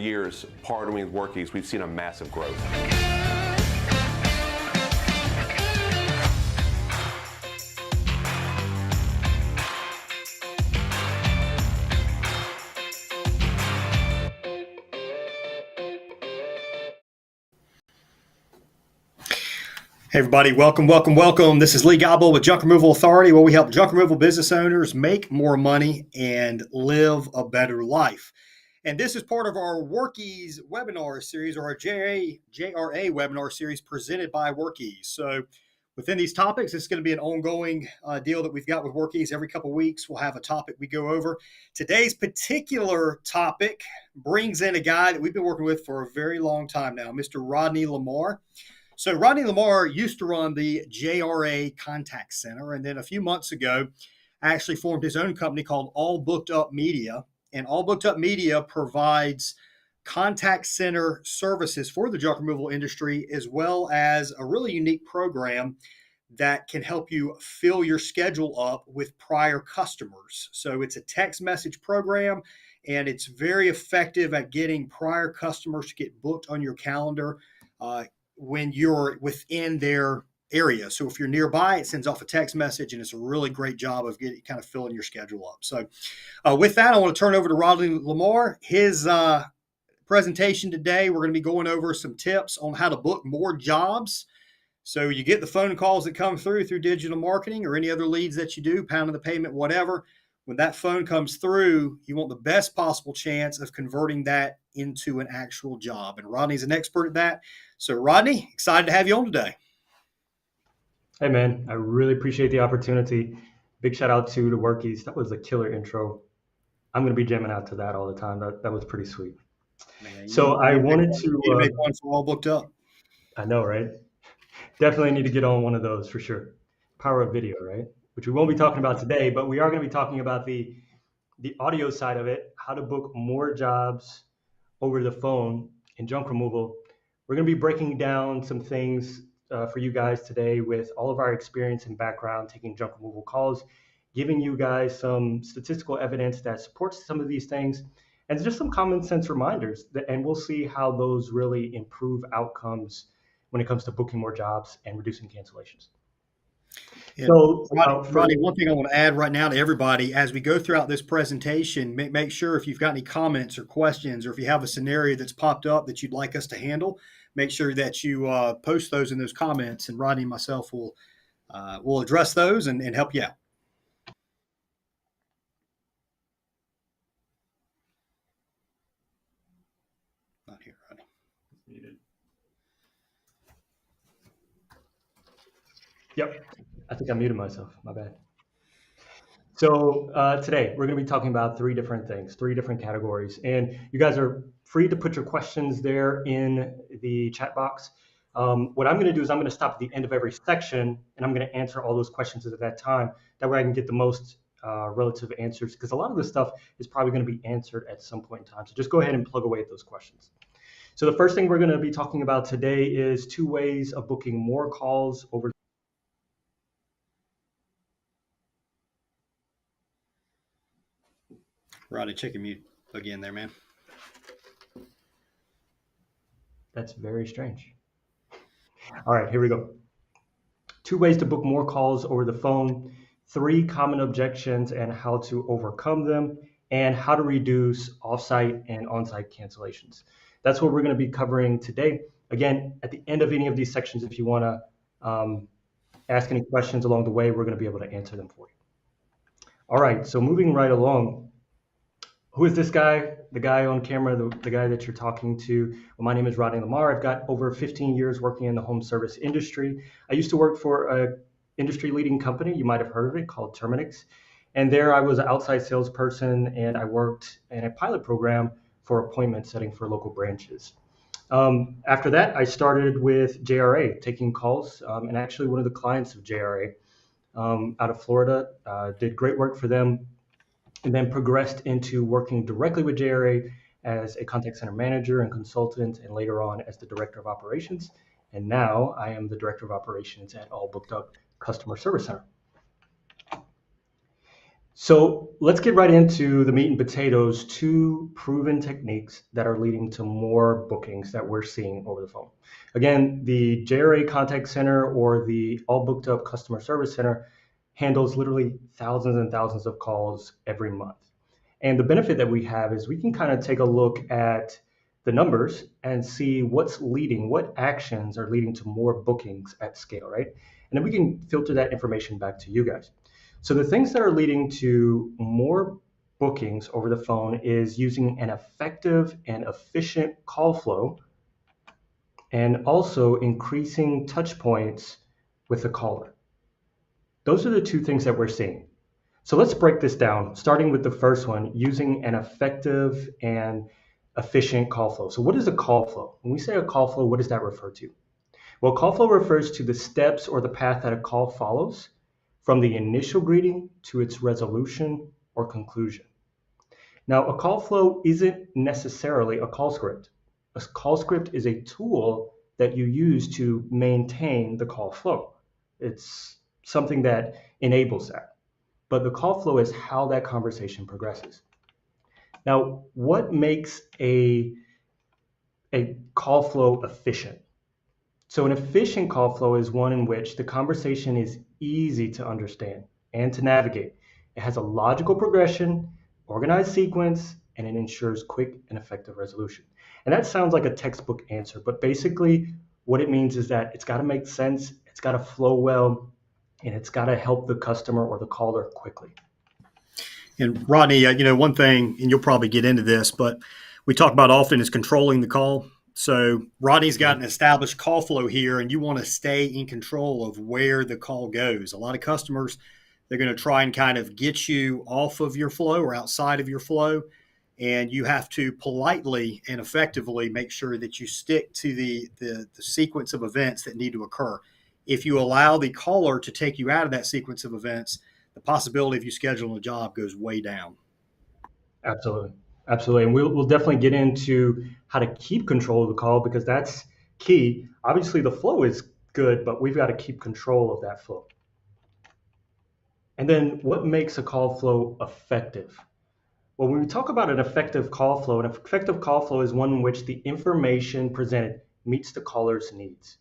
years partnering with Workies, we've seen a massive growth. Hey everybody, welcome. This is Lee Gobble with Junk Removal Authority, where we help junk removal business owners make more money and live a better life. And this is part of our Workies webinar series, or our JRA webinar series presented by Workies. So within these topics, it's going to be an ongoing deal that we've got with Workies. Every couple of weeks, we'll have a topic we go over. Today's particular topic brings in a guy that we've been working with for a very long time now, Mr. Rodney Lamar. So Rodney Lamar used to run the JRA Contact Center, and then a few months ago, actually formed his own company called All Booked Up Media. And All Booked Up Media provides contact center services for the junk removal industry, as well as a really unique program that can help you fill your schedule up with prior customers. So it's a text message program, and it's very effective at getting prior customers to get booked on your calendar when you're within their area. So if you're nearby, it sends off a text message, and it's a really great job of getting kind of filling your schedule up. So with that, I want to turn over to Rodney Lamar. His presentation today, we're going to be going over some tips on how to book more jobs. So you get the phone calls that come through digital marketing or any other leads that you do, pounding the pavement, whatever. When that phone comes through, you want the best possible chance of converting that into an actual job. And Rodney's an expert at that. So Rodney, excited to have you on today. Hey man, I really appreciate the opportunity. Big shout out to the Workies. That was a killer intro. I'm going to be jamming out to that all the time. That was pretty sweet. Man, so I wanted to make one for All Booked Up. I know, right? Definitely need to get on one of those for sure. Power of video, right? Which we won't be talking about today, but we are going to be talking about the audio side of it, how to book more jobs over the phone in junk removal. We're going to be breaking down some things for you guys today with all of our experience and background taking junk removal calls, giving you guys some statistical evidence that supports some of these things, and just some common sense reminders. And we'll see how those really improve outcomes when it comes to booking more jobs and reducing cancellations. Yeah. So, Rodney, one thing I want to add right now to everybody, as we go throughout this presentation, make sure if you've got any comments or questions, or if you have a scenario that's popped up that you'd like us to handle, make sure that you post those in those comments, and Rodney and myself will address those and help you out. Not here, Rodney. Muted. Yep, I think I muted myself. My bad. So today we're going to be talking about three different things, three different categories, and you guys are free to put your questions there in the chat box. What I'm going to do is I'm going to stop at the end of every section, and I'm going to answer all those questions at that time. That way I can get the most relative answers, because a lot of this stuff is probably going to be answered at some point in time. So just go ahead and plug away at those questions. So the first thing we're going to be talking about today is 2 ways of booking more calls over. Rodney, check your mute again there, man. That's very strange. All right, here we go. 2 ways to book more calls over the phone, 3 common objections and how to overcome them, and how to reduce offsite and onsite cancellations. That's what we're going to be covering today. Again, at the end of any of these sections, if you want to ask any questions along the way, we're going to be able to answer them for you. All right, so moving right along. Who is this guy? The guy on camera, the guy that you're talking to. Well, my name is Rodney Lamar. I've got over 15 years working in the home service industry. I used to work for a industry leading company, you might have heard of it, called Terminix. And there I was an outside salesperson, and I worked in a pilot program for appointment setting for local branches. After that, I started with JRA, taking calls, and actually one of the clients of JRA out of Florida, did great work for them, and then progressed into working directly with JRA as a contact center manager and consultant, and later on as the director of operations. And now I am the director of operations at All Booked Up Customer Service Center. So let's get right into the meat and potatoes, two proven techniques that are leading to more bookings that we're seeing over the phone. Again, the JRA contact center or the all booked up customer service center handles literally thousands and thousands of calls every month. And the benefit that we have is we can kind of take a look at the numbers and see what's leading, what actions are leading to more bookings at scale, right? And then we can filter that information back to you guys. So the things that are leading to more bookings over the phone is using an effective and efficient call flow and also increasing touch points with the caller. Those are the two things that we're seeing. So let's break this down, starting with the first one, using an effective and efficient call flow. So what is a call flow? When we say a call flow, what does that refer to? Well, call flow refers to the steps or the path that a call follows from the initial greeting to its resolution or conclusion. Now, a call flow isn't necessarily a call script. A call script is a tool that you use to maintain the call flow. It's something that enables that. But the call flow is how that conversation progresses. Now, what makes a call flow efficient? So an efficient call flow is one in which the conversation is easy to understand and to navigate. It has a logical progression, organized sequence, and it ensures quick and effective resolution. And that sounds like a textbook answer, but basically what it means is that it's got to make sense, it's got to flow well, and it's got to help the customer or the caller quickly. And Rodney, one thing, and you'll probably get into this, but we talk about often is controlling the call. So Rodney's got an established call flow here, and you want to stay in control of where the call goes. A lot of customers, they're going to try and kind of get you off of your flow or outside of your flow, and you have to politely and effectively make sure that you stick to the sequence of events that need to occur. If you allow the caller to take you out of that sequence of events, the possibility of you scheduling a job goes way down. Absolutely. Absolutely. And we'll definitely get into how to keep control of the call because that's key. Obviously, the flow is good, but we've got to keep control of that flow. And then what makes a call flow effective? Well, when we talk about an effective call flow is one in which the information presented meets the caller's needs.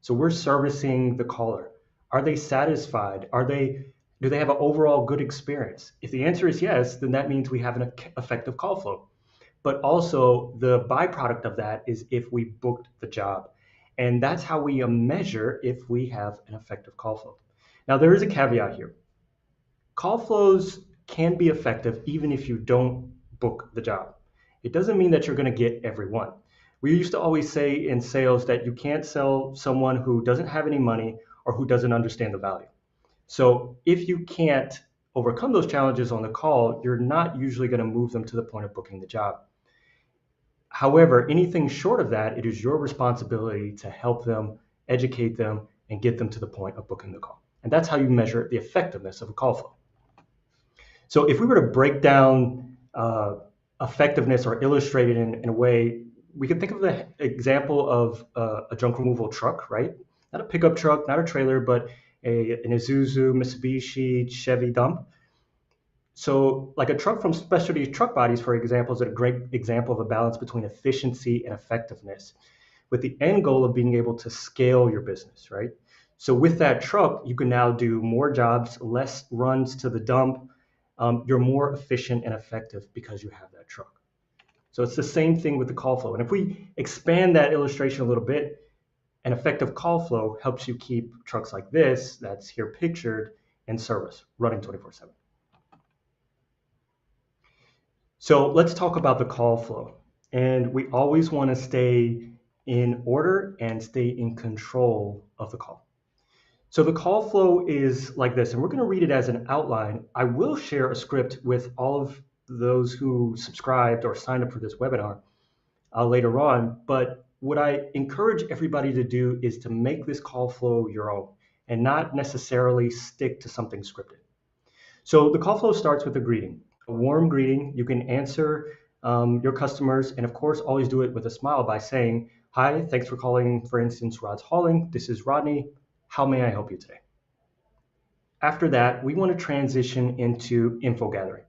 So we're servicing the caller. Are they satisfied? Do they have an overall good experience? If the answer is yes, then that means we have an effective call flow. But also the byproduct of that is if we booked the job. And that's how we measure if we have an effective call flow. Now, there is a caveat here. Call flows can be effective even if you don't book the job. It doesn't mean that you're going to get everyone. We used to always say in sales that you can't sell someone who doesn't have any money or who doesn't understand the value. So if you can't overcome those challenges on the call, you're not usually going to move them to the point of booking the job. However, anything short of that, it is your responsibility to help them, educate them, and get them to the point of booking the call. And that's how you measure the effectiveness of a call flow. So if we were to break down effectiveness or illustrate it in a way, we could think of the example of a junk removal truck, right? Not a pickup truck, not a trailer, but an Isuzu, Mitsubishi, Chevy dump. So like a truck from Specialty Truck Bodies, for example, is a great example of a balance between efficiency and effectiveness with the end goal of being able to scale your business, right? So with that truck, you can now do more jobs, less runs to the dump. You're more efficient and effective because you have that truck. So it's the same thing with the call flow. And if we expand that illustration a little bit, an effective call flow helps you keep trucks like this, that's here pictured, in service, running 24/7. So let's talk about the call flow. And we always want to stay in order and stay in control of the call. So the call flow is like this, and we're going to read it as an outline. I will share a script with all of those who subscribed or signed up for this webinar later on, but what I encourage everybody to do is to make this call flow your own and not necessarily stick to something scripted. So the call flow starts with a greeting, a warm greeting. You can answer your customers, and of course, always do it with a smile by saying, "Hi, thanks for calling, for instance, Rod's Hauling. This is Rodney. How may I help you today?" After that, we want to transition into info gathering.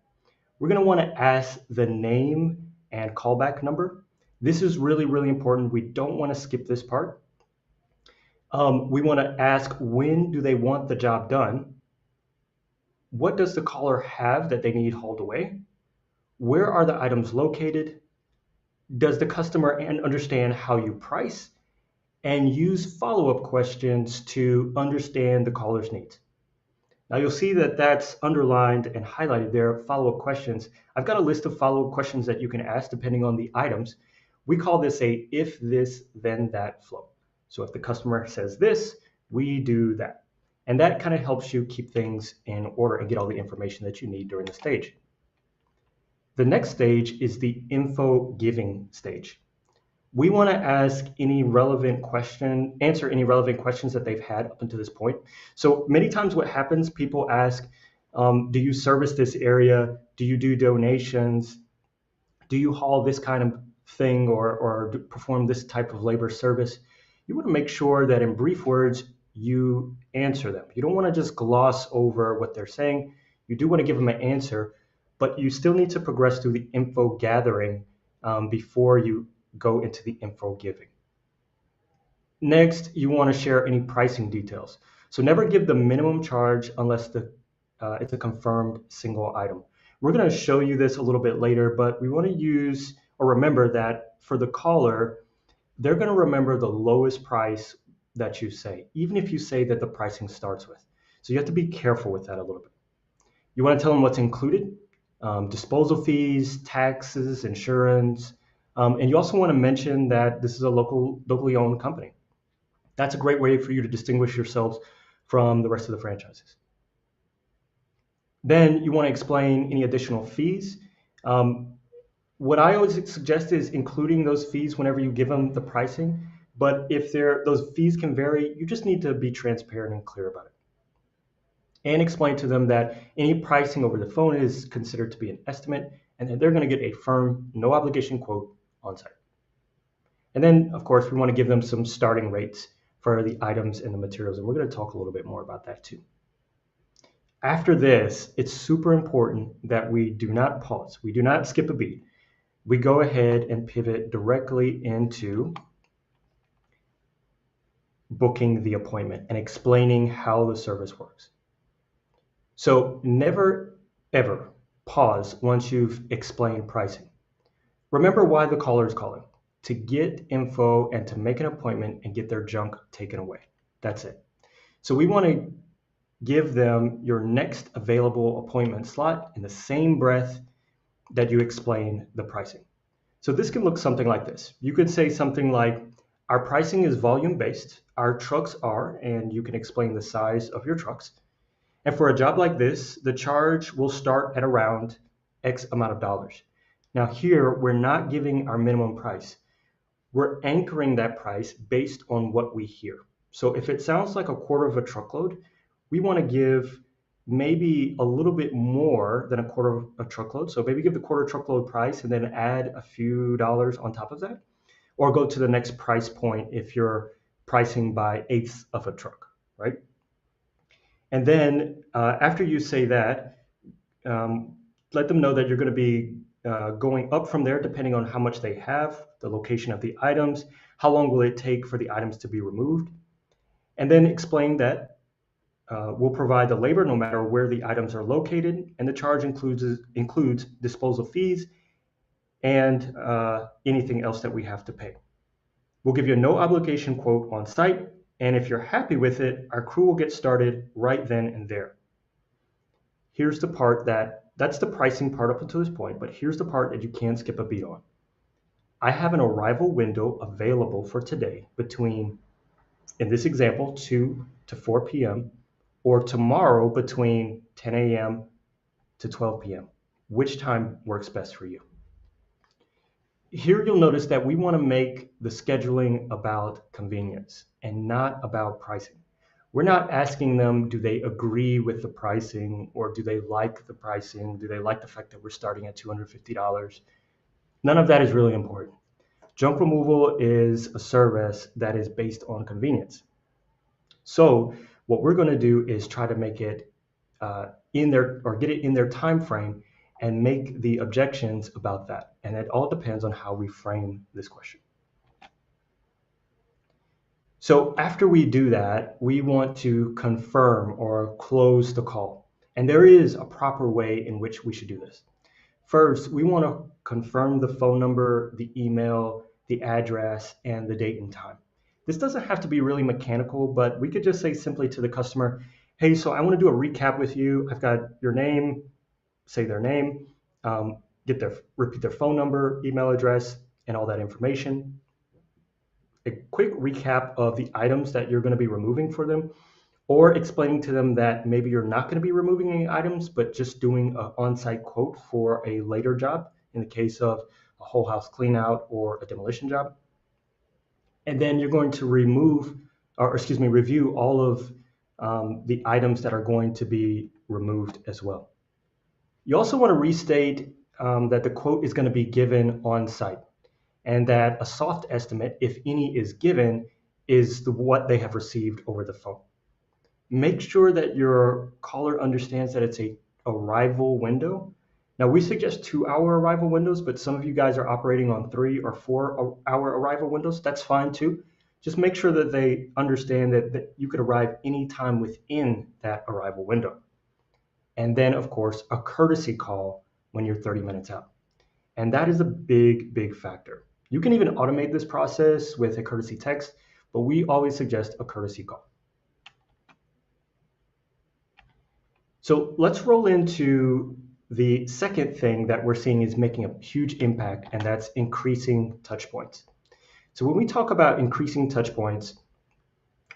We're going to want to ask the name and callback number. This is really, really important. We don't want to skip this part. We want to ask, when do they want the job done? What does the caller have that they need hauled away? Where are the items located? Does the customer understand how you price? And use follow-up questions to understand the caller's needs. Now you'll see that that's underlined and highlighted there, follow-up questions. I've got a list of follow-up questions that you can ask depending on the items. We call this a if this, then that flow. So if the customer says this, we do that. And that kind of helps you keep things in order and get all the information that you need during the stage. The next stage is the info giving stage. We want to answer any relevant questions that they've had up until this point. So many times what happens, people ask, do you service this area? Do you do donations? Do you haul this kind of thing or perform this type of labor service? You want to make sure that in brief words, you answer them. You don't want to just gloss over what they're saying. You do want to give them an answer, but you still need to progress through the info gathering before you go into the info giving. Next, you want to share any pricing details. So never give the minimum charge unless it's a confirmed single item. We're going to show you this a little bit later, but we want to use or remember that for the caller, they're going to remember the lowest price that you say, even if you say that the pricing starts with. So you have to be careful with that a little bit. You want to tell them what's included, disposal fees, taxes, insurance, and you also want to mention that this is a locally owned company. That's a great way for you to distinguish yourselves from the rest of the franchises. Then you want to explain any additional fees. What I always suggest is including those fees whenever you give them the pricing. But if those fees can vary, you just need to be transparent and clear about it. And explain to them that any pricing over the phone is considered to be an estimate, and that they're going to get a firm, no obligation quote on site. And then, of course, we want to give them some starting rates for the items and the materials, and we're going to talk a little bit more about that too. After this, it's super important that we do not pause. We do not skip a beat. We go ahead and pivot directly into booking the appointment and explaining how the service works. So never, ever pause once you've explained pricing. Remember why the caller is calling: to get info and to make an appointment and get their junk taken away. That's it. So we want to give them your next available appointment slot in the same breath that you explain the pricing. So this can look something like this. You could say something like, our pricing is volume based, our trucks are, and you can explain the size of your trucks. And for a job like this, the charge will start at around X amount of dollars. Now here, we're not giving our minimum price. We're anchoring that price based on what we hear. So if it sounds like a quarter of a truckload, we want to give maybe a little bit more than a quarter of a truckload. So maybe give the quarter truckload price and then add a few dollars on top of that, or go to the next price point if you're pricing by eighths of a truck, right? And then after you say that, let them know that you're going to be going up from there depending on how much they have, the location of the items, how long will it take for the items to be removed, and then explain that we'll provide the labor no matter where the items are located, and the charge includes disposal fees and anything else that we have to pay. We'll give you a no obligation quote on site, and if you're happy with it, our crew will get started right then and there. Here's the part that's the pricing part up until this point, but here's the part that you can't skip a beat on. I have an arrival window available for today between, in this example, 2 to 4 p.m., or tomorrow between 10 a.m. to 12 p.m. Which time works best for you? Here you'll notice that we want to make the scheduling about convenience and not about pricing. We're not asking them, do they agree with the pricing, or do they like the pricing? Do they like the fact that we're starting at $250? None of that is really important. Junk removal is a service that is based on convenience. So what we're going to do is try to make it in their or get it in their time frame and make the objections about that. And it all depends on how we frame this question. So after we do that, we want to confirm or close the call. And there is a proper way in which we should do this. First, we want to confirm the phone number, the email, the address, and the date and time. This doesn't have to be really mechanical, but we could just say simply to the customer, hey, so I want to do a recap with you. I've got your name, say their name, repeat their phone number, email address, and all that information. A quick recap of the items that you're going to be removing for them, or explaining to them that maybe you're not going to be removing any items, but just doing an on-site quote for a later job in the case of a whole house clean out or a demolition job. And then you're going to review all of the items that are going to be removed as well. You also want to restate that the quote is going to be given on site, and that a soft estimate, if any is given, is what they have received over the phone. Make sure that your caller understands that it's a arrival window. Now, we suggest 2-hour arrival windows, but some of you guys are operating on 3 or 4-hour arrival windows. That's fine too. Just make sure that they understand that you could arrive anytime within that arrival window. And then, of course, a courtesy call when you're 30 minutes out. And that is a big, big factor. You can even automate this process with a courtesy text, but we always suggest a courtesy call. So let's roll into the second thing that we're seeing is making a huge impact, and that's increasing touch points. So when we talk about increasing touch points,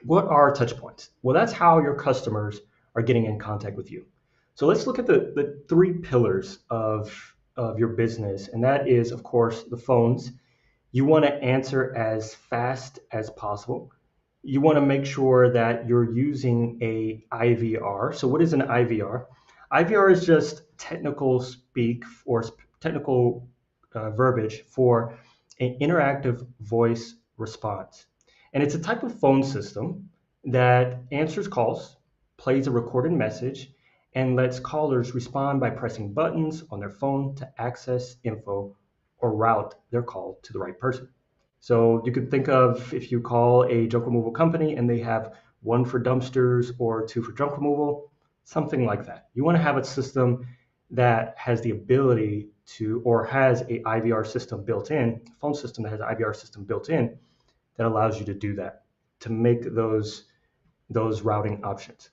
what are touch points? Well, that's how your customers are getting in contact with you. So let's look at the 3 pillars of your business, and that is, of course, the phones. You want to answer as fast as possible. You want to make sure that you're using a IVR. So what is an IVR? IVR is just technical speak or technical verbiage for an interactive voice response. And it's a type of phone system that answers calls, plays a recorded message, and lets callers respond by pressing buttons on their phone to access info or route their call to the right person. So you could think of if you call a junk removal company and they have 1 for dumpsters or 2 for junk removal, something like that. You want to have a system that has the ability to, or has a IVR system built in, a phone system that has an IVR system built in that allows you to do that, to make those routing options.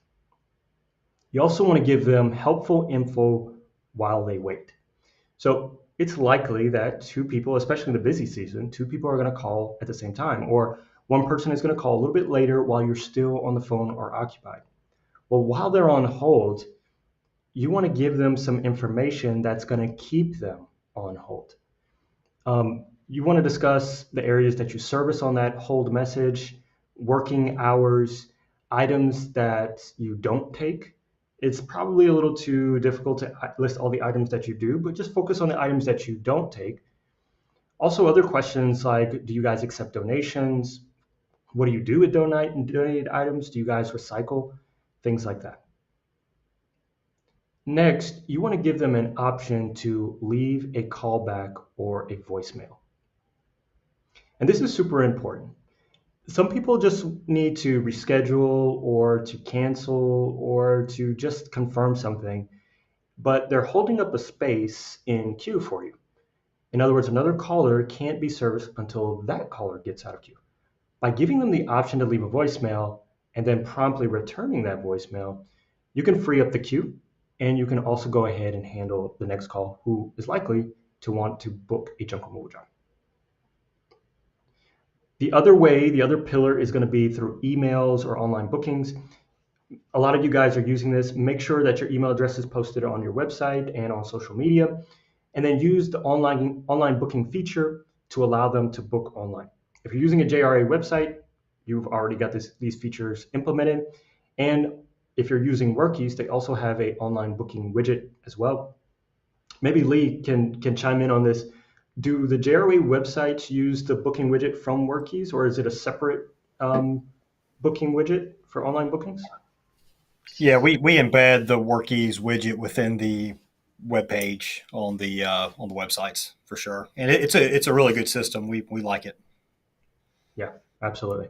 You also want to give them helpful info while they wait. So it's likely that 2 people, especially in the busy season, 2 people are going to call at the same time, or 1 person is going to call a little bit later while you're still on the phone or occupied. Well, while they're on hold, you want to give them some information that's going to keep them on hold. You want to discuss the areas that you service on that hold message, working hours, items that you don't take. It's probably a little too difficult to list all the items that you do, but just focus on the items that you don't take. Also, other questions like, do you guys accept donations? What do you do with donated items? Do you guys recycle? Things like that. Next, you want to give them an option to leave a callback or a voicemail. And this is super important. Some people just need to reschedule or to cancel or to just confirm something, but they're holding up a space in queue for you. In other words, another caller can't be serviced until that caller gets out of queue. By giving them the option to leave a voicemail and then promptly returning that voicemail, you can free up the queue, and you can also go ahead and handle the next call who is likely to want to book a junk removal job. The other pillar is going to be through emails or online bookings. A lot of you guys are using this. Make sure that your email address is posted on your website and on social media, and then use the online booking feature to allow them to book online. If you're using a JRA website, you've already got these features implemented. And if you're using Workies, they also have an online booking widget as well. Maybe Lee can chime in on this. Do the JRA websites use the booking widget from Workies, or is it a separate booking widget for online bookings? Yeah, we embed the WorkEase widget within the web page on the websites for sure, and it's a really good system. We like it. Yeah, absolutely.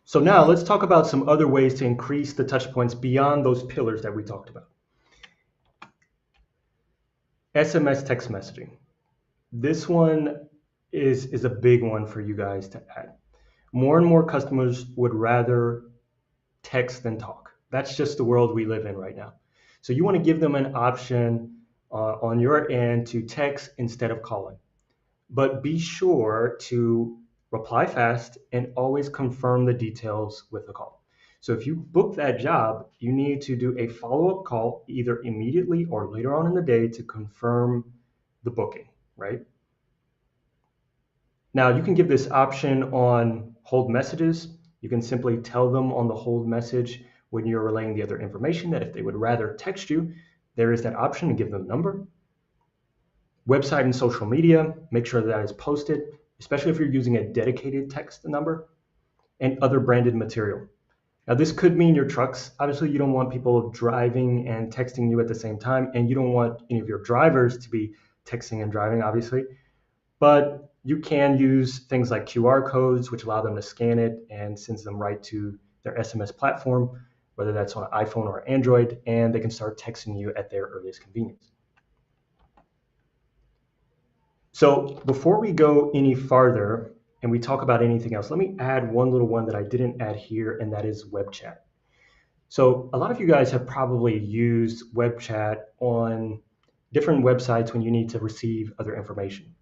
So now let's talk about some other ways to increase the touch points beyond those pillars that we talked about. SMS text messaging. This one is a big one for you guys to add. More and more customers would rather text than talk. That's just the world we live in right now. So you want to give them an option on your end to text instead of calling. But be sure to reply fast and always confirm the details with a call. So if you book that job, you need to do a follow-up call either immediately or later on in the day to confirm the booking, right? Now you can give this option on hold messages. You can simply tell them on the hold message when you're relaying the other information that if they would rather text you, there is that option to give them the number. Website and social media, make sure that is posted, especially if you're using a dedicated text number, and other branded material. Now, this could mean your trucks. Obviously, you don't want people driving and texting you at the same time, and you don't want any of your drivers to be texting and driving, obviously. But you can use things like QR codes, which allow them to scan it and sends them right to their SMS platform, whether that's on iPhone or Android, and they can start texting you at their earliest convenience. So before we go any farther and we talk about anything else, let me add one little one that I didn't add here, and that is web chat. So a lot of you guys have probably used web chat on different websites when you need to receive other information.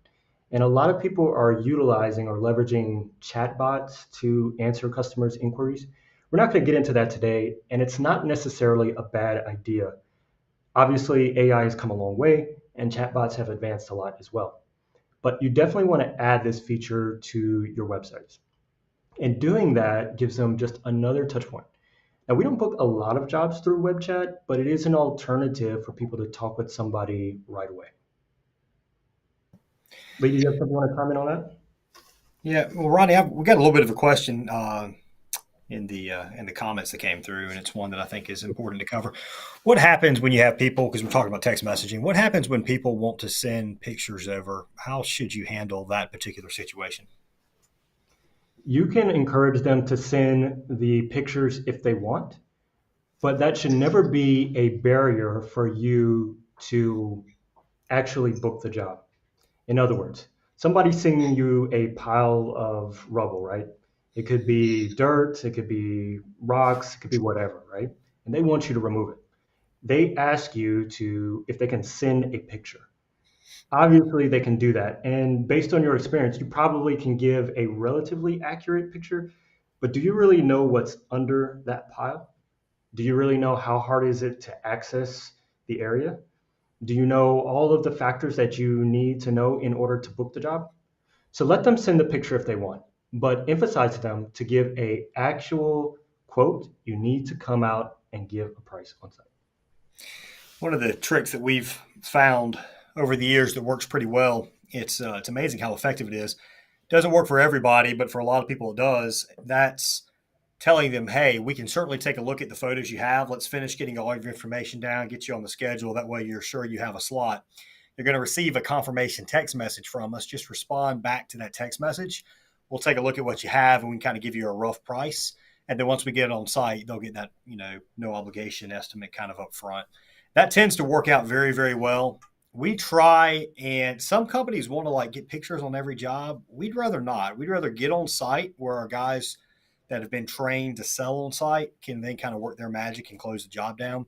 And a lot of people are utilizing or leveraging chatbots to answer customers' inquiries. We're not going to get into that today, and it's not necessarily a bad idea. Obviously, AI has come a long way, and chatbots have advanced a lot as well. But you definitely want to add this feature to your websites. And doing that gives them just another touch point. Now, we don't book a lot of jobs through web chat, but it is an alternative for people to talk with somebody right away. Lee, do you have something you want to comment on that? Yeah, well, Ronnie, we got a little bit of a question in the comments that came through, and it's one that I think is important to cover. What happens when you have people? Because we're talking about text messaging. What happens when people want to send pictures over? How should you handle that particular situation? You can encourage them to send the pictures if they want, but that should never be a barrier for you to actually book the job. In other words, somebody's sending you a pile of rubble, right? It could be dirt, it could be rocks, it could be whatever, right? And they want you to remove it. They ask you to, if they can send a picture. Obviously, they can do that. And based on your experience, you probably can give a relatively accurate picture. But do you really know what's under that pile? Do you really know how hard is it to access the area? Do you know all of the factors that you need to know in order to book the job? So let them send the picture if they want, but emphasize to them to give a actual quote. You need to come out and give a price on site. One of the tricks that we've found over the years that works pretty well. It's amazing how effective it is. Doesn't work for everybody, but for a lot of people it does. That's telling them, hey, we can certainly take a look at the photos you have. Let's finish getting all of your information down, get you on the schedule. That way you're sure you have a slot. You're going to receive a confirmation text message from us. Just respond back to that text message. We'll take a look at what you have and we can kind of give you a rough price. And then once we get it on site, they'll get that, no obligation estimate kind of up front. That tends to work out very, very well. We try, and some companies want to get pictures on every job. We'd rather not. We'd rather get on site where our guys that have been trained to sell on site can then kind of work their magic and close the job down,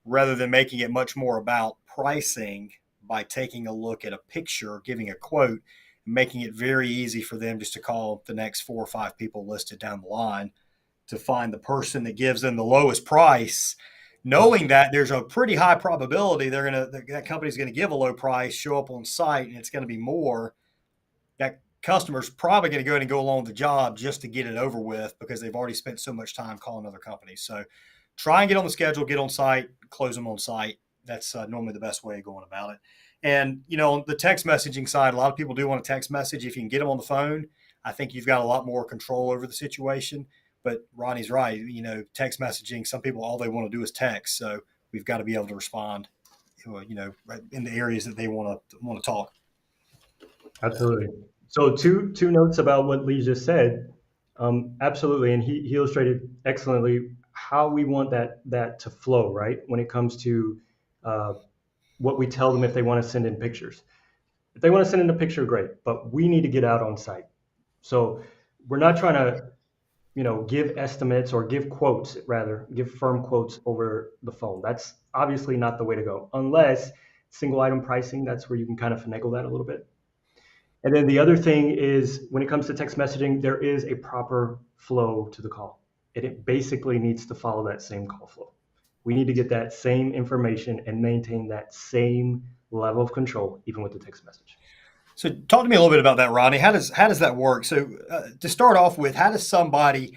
rather than making it much more about pricing by taking a look at a picture, giving a quote, making it very easy for them just to call the next 4 or 5 people listed down the line to find the person that gives them the lowest price, knowing that there's a pretty high probability that company's going to give a low price, show up on site, and it's going to be more. That customer's probably going to go in and go along with the job just to get it over with because they've already spent so much time calling other companies. So try and get on the schedule, get on site, close them on site. That's normally the best way of going about it. And, on the text messaging side, a lot of people do want a text message. If you can get them on the phone, I think you've got a lot more control over the situation. But Ronnie's right. Text messaging, some people, all they want to do is text. So we've got to be able to respond, right in the areas that they want to talk. Absolutely. So two notes about what Lee just said. Absolutely, and he illustrated excellently how we want that to flow, right? When it comes to what we tell them if they want to send in pictures. If they want to send in a picture, great, but we need to get out on site. So we're not trying to, give estimates or give quotes, rather, give firm quotes over the phone. That's obviously not the way to go, unless single item pricing, that's where you can kind of finagle that a little bit. And then the other thing is when it comes to text messaging, there is a proper flow to the call. It basically needs to follow that same call flow. We need to get that same information and maintain that same level of control, even with the text message. So talk to me a little bit about that, Ronnie. How does that work? So to start off with, how does somebody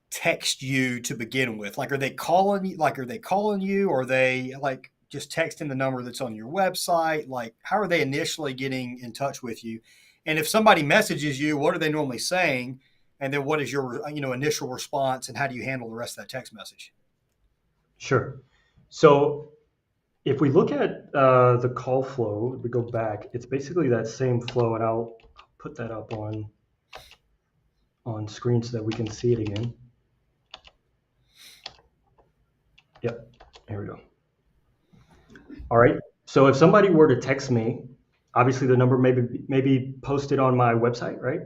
text you to begin with? Like, are they calling you? Or are they like just texting the number that's on your website? Like, how are they initially getting in touch with you? And if somebody messages you, what are they normally saying? And then what is your initial response, and how do you handle the rest of that text message? Sure. So if we look at the call flow, we go back, it's basically that same flow, and I'll put that up on screen so that we can see it again. Yep, here we go. All right, so if somebody were to text me, obviously the number may be posted on my website, right?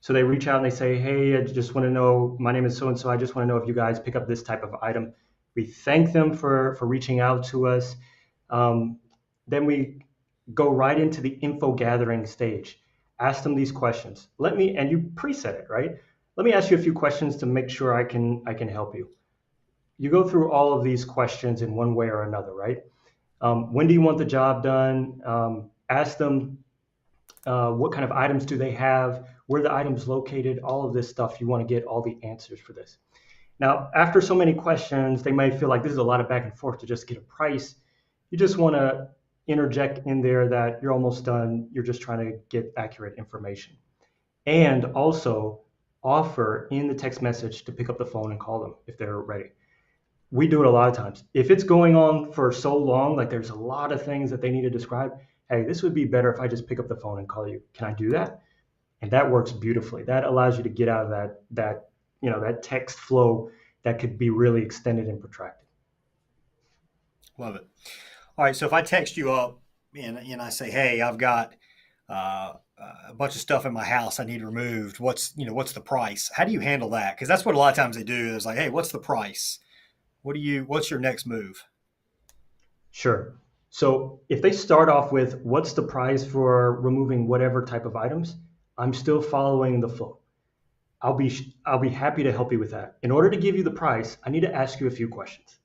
So they reach out and they say, hey, I just want to know, my name is so-and-so, I just want to know if you guys pick up this type of item. We thank them for reaching out to us. Then we go right into the info gathering stage. Ask them these questions. And you preset it, right? Let me ask you a few questions to make sure I can help you. You go through all of these questions in one way or another, right? When do you want the job done? Ask them what kind of items do they have, where the items located, all of this stuff. You want to get all the answers for this. Now, after so many questions, they might feel like this is a lot of back and forth to just get a price. You just want to interject in there that you're almost done. You're just trying to get accurate information. And also offer in the text message to pick up the phone and call them if they're ready. We do it a lot of times. If it's going on for so long, like there's a lot of things that they need to describe, hey, this would be better if I just pick up the phone and call you. Can I do that? And that works beautifully. That allows you to get out of that text flow that could be really extended and protracted. Love it. All right. So if I text you up and I say, hey, I've got a bunch of stuff in my house I need removed. What's the price? How do you handle that? Because that's what a lot of times they do. It's like, hey, what's the price? What's your next move? Sure. So if they start off with what's the price for removing whatever type of items, I'm still following the flow. I'll be happy to help you with that. In order to give you the price, I need to ask you a few questions.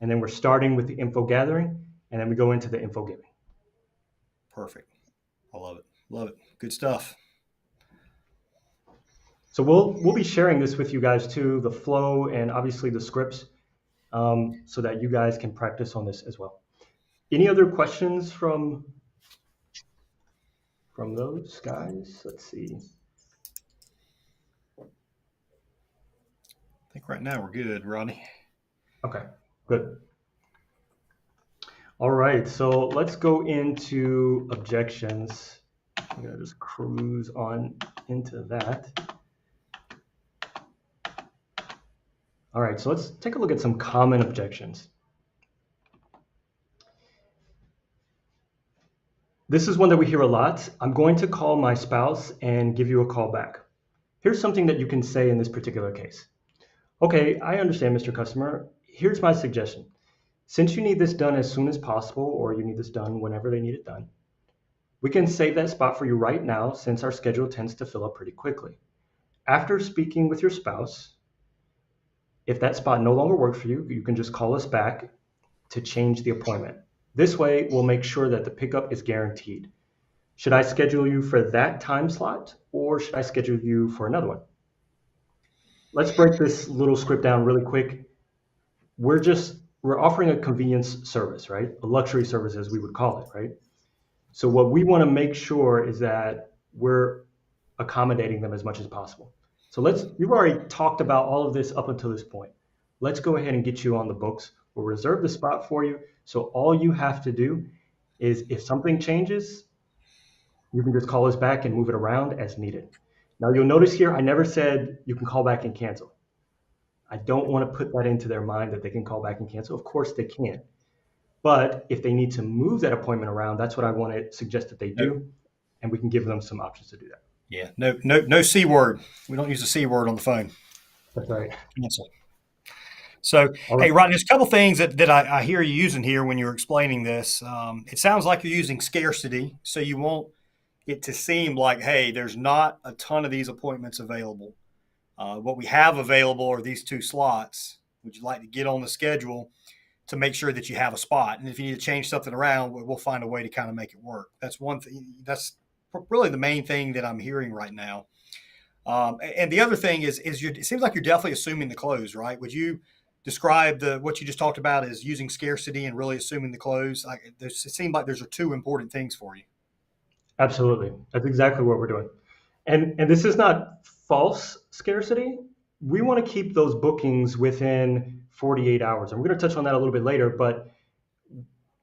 And then we're starting with the info gathering, and then we go into the info giving. Perfect. I love it. Love it. Good stuff. So we'll be sharing this with you guys too, the flow and obviously the scripts, so that you guys can practice on this as well. Any other questions from those guys? Let's see. I think right now we're good, Ronnie. Okay, good. All right, so let's go into objections. I'm gonna just cruise on into that. All right, so let's take a look at some common objections. This is one that we hear a lot. I'm going to call my spouse and give you a call back. Here's something that you can say in this particular case. Okay, I understand, Mr. Customer. Here's my suggestion. Since you need this done as soon as possible, or you need this done whenever they need it done, we can save that spot for you right now since our schedule tends to fill up pretty quickly. After speaking with your spouse, if that spot no longer works for you, you can just call us back to change the appointment. This way, we'll make sure that the pickup is guaranteed. Should I schedule you for that time slot, or should I schedule you for another one? Let's break this little script down really quick. We're offering a convenience service, right? A luxury service, as we would call it, right? So what we want to make sure is that we're accommodating them as much as possible. So you've already talked about all of this up until this point. Let's go ahead and get you on the books. We'll reserve the spot for you. So all you have to do is if something changes, you can just call us back and move it around as needed. Now you'll notice here, I never said you can call back and cancel. I don't want to put that into their mind that they can call back and cancel. Of course they can. But if they need to move that appointment around, that's what I want to suggest that they do. And we can give them some options to do that. Yeah. No C word. We don't use the C word on the phone. That's right. Cancel. So, All right. hey, Rodney, there's a couple things that I hear you using here when you're explaining this. It sounds like you're using scarcity, so you want it to seem like, hey, there's not a ton of these appointments available. What we have available are these 2 slots. Would you like to get on the schedule to make sure that you have a spot? And if you need to change something around, we'll find a way to kind of make it work. That's one thing. That's really the main thing that I'm hearing right now. And the other thing is it seems like you're definitely assuming the close, right? Would you describe what you just talked about as using scarcity and really assuming the close? It seems like those are 2 important things for you. Absolutely. That's exactly what we're doing. And this is not false scarcity. We want to keep those bookings within 48 hours. And we're going to touch on that a little bit later, but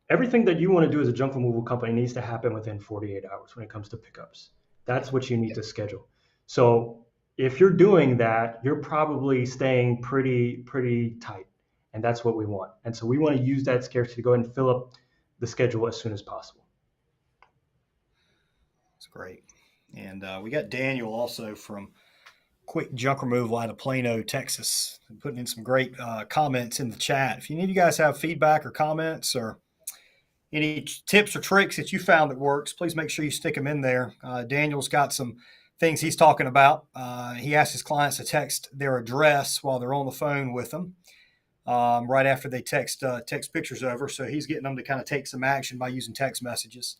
everything that you want to do as a junk removal company needs to happen within 48 hours when it comes to pickups. That's what you need to schedule. So if you're doing that, you're probably staying pretty tight. And that's what we want. And so we want to use that scarcity to go ahead and fill up the schedule as soon as possible. That's great. And we got Daniel also from Quick Junk Removal out of Plano, Texas, putting in some great comments in the chat. If any of you guys have feedback or comments or any tips or tricks that you found that works, please make sure you stick them in there. Daniel's got some things he's talking about. He asks his clients to text their address while they're on the phone with them right after they text pictures over. So he's getting them to kind of take some action by using text messages.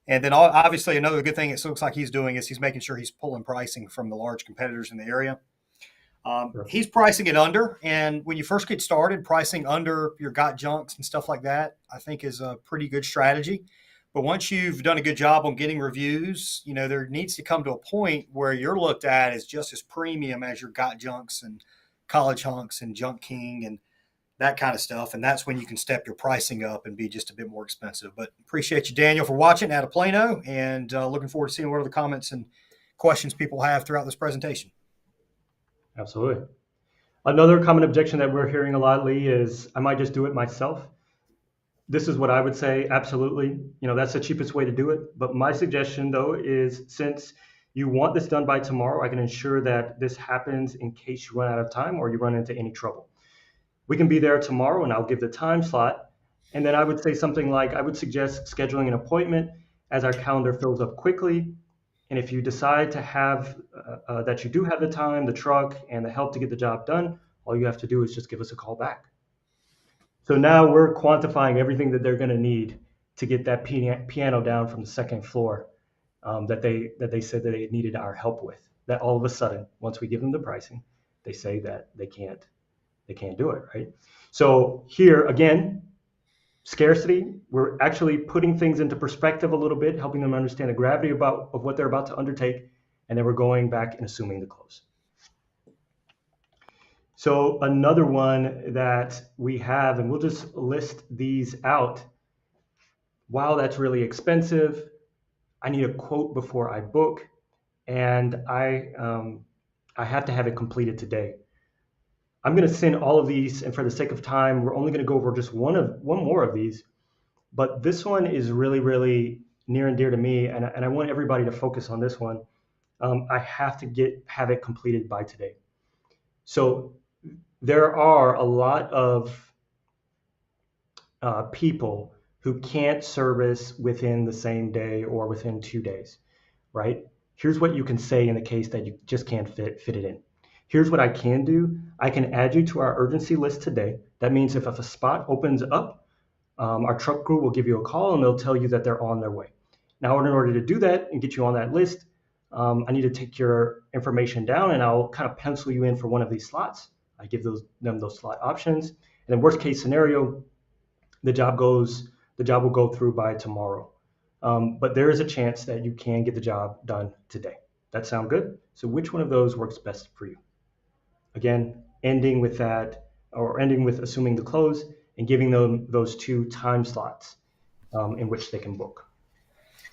And then obviously another good thing it looks like he's doing is he's making sure he's pulling pricing from the large competitors in the area. He's pricing it under, and when you first get started, pricing under your got junks and stuff like that, I think is a pretty good strategy. But once you've done a good job on getting reviews, there needs to come to a point where you're looked at as just as premium as your got junks and college hunks and Junk King and that kind of stuff. And that's when you can step your pricing up and be just a bit more expensive. But appreciate you, Daniel, for watching out of Plano, and looking forward to seeing what other comments and questions people have throughout this presentation. Absolutely. Another common objection that we're hearing a lot, Lee, is I might just do it myself. This is what I would say. Absolutely. That's the cheapest way to do it. But my suggestion, though, is since you want this done by tomorrow, I can ensure that this happens in case you run out of time or you run into any trouble. We can be there tomorrow, and I'll give the time slot. And then I would say something like, I would suggest scheduling an appointment as our calendar fills up quickly. And if you decide to have that you do have the time, the truck, and the help to get the job done, all you have to do is just give us a call back. So now we're quantifying everything that they're going to need to get that piano down from the second floor that they said that they needed our help with. That all of a sudden, once we give them the pricing, they say that they can't do it, right? So here again, scarcity, we're actually putting things into perspective a little bit, helping them understand the gravity of what they're about to undertake, and then we're going back and assuming the close. So another one that we have, and we'll just list these out. Wow, that's really expensive. I need a quote before I book, and I have to have it completed today. I'm going to send all of these, and for the sake of time, we're only going to go over just one more of these. But this one is really, really near and dear to me, and I want everybody to focus on this one. I have to have it completed by today. So there are a lot of people who can't service within the same day or within 2 days, right? Here's what you can say in the case that you just can't fit it in. Here's what I can do. I can add you to our urgency list today. That means if a spot opens up, our truck crew will give you a call and they'll tell you that they're on their way. Now, in order to do that and get you on that list, I need to take your information down and I'll kind of pencil you in for one of these slots. I give them those slot options. And then worst case scenario, the job will go through by tomorrow. But there is a chance that you can get the job done today. That sound good? So which one of those works best for you? Again, ending with that, or ending with assuming the close and giving them those 2 time slots in which they can book.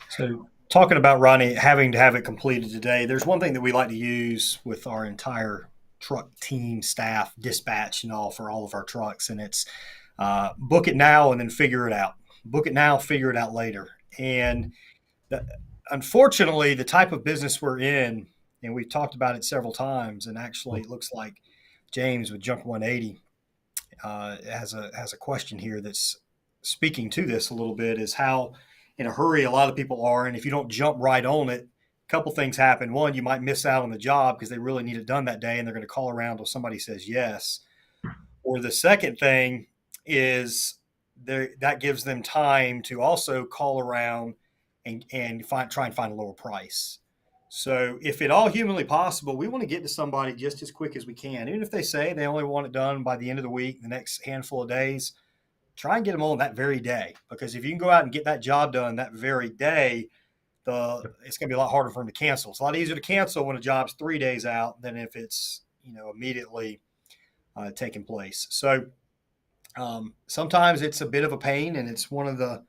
So, talking about Ronnie having to have it completed today, there's one thing that we like to use with our entire truck team, staff, dispatch, and all for all of our trucks, and it's book it now and then figure it out. Book it now, figure it out later. And the, unfortunately, the type of business we're in, and we've talked about it several times, and actually, it looks like James with Junk 180 has a question here that's speaking to this a little bit, is how in a hurry a lot of people are, and if you don't jump right on it, a couple things happen. One, you might miss out on the job because they really need it done that day, and they're going to call around till somebody says yes. Or the second thing is that gives them time to also call around and try and find a lower price. So if at all humanly possible, we want to get to somebody just as quick as we can. Even if they say they only want it done by the end of the week, the next handful of days, try and get them on that very day. Because if you can go out and get that job done that very day, it's going to be a lot harder for them to cancel. It's a lot easier to cancel when a job's 3 days out than if it's immediately taking place. So sometimes it's a bit of a pain, and it's one of the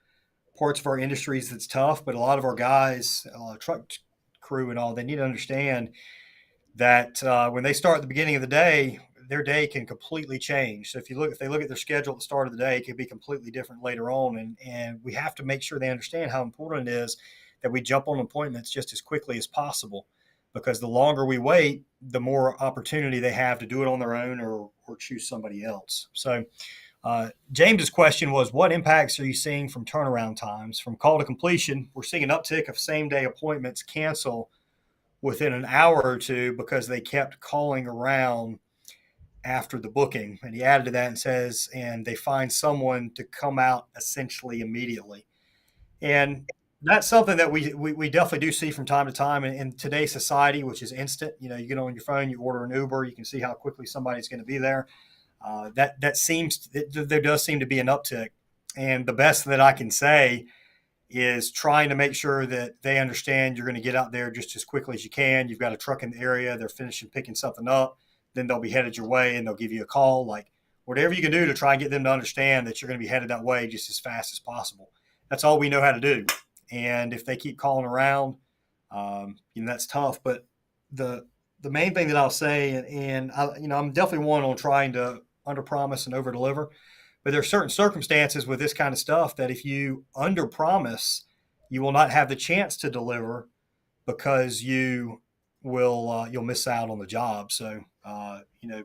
parts of our industries that's tough. But a lot of our guys, truck crew and all, they need to understand that when they start at the beginning of the day, their day can completely change. So if they look at their schedule at the start of the day, it could be completely different later on. And we have to make sure they understand how important it is that we jump on appointments just as quickly as possible, because the longer we wait, the more opportunity they have to do it on their own or choose somebody else. So James's question was, what impacts are you seeing from turnaround times? From call to completion, we're seeing an uptick of same-day appointments cancel within an hour or two because they kept calling around after the booking. And he added to that and says, and they find someone to come out essentially immediately. And that's something that we definitely do see from time to time in today's society, which is instant. You get on your phone, you order an Uber, you can see how quickly somebody's going to be there. There does seem to be an uptick. And the best that I can say is trying to make sure that they understand you're going to get out there just as quickly as you can. You've got a truck in the area, they're finishing picking something up, then they'll be headed your way and they'll give you a call. Like, whatever you can do to try and get them to understand that you're going to be headed that way just as fast as possible. That's all we know how to do. And if they keep calling around, that's tough. But the main thing that I'll say, and I'm definitely one on trying to underpromise and overdeliver, but there are certain circumstances with this kind of stuff that if you underpromise, you will not have the chance to deliver because you'll miss out on the job. So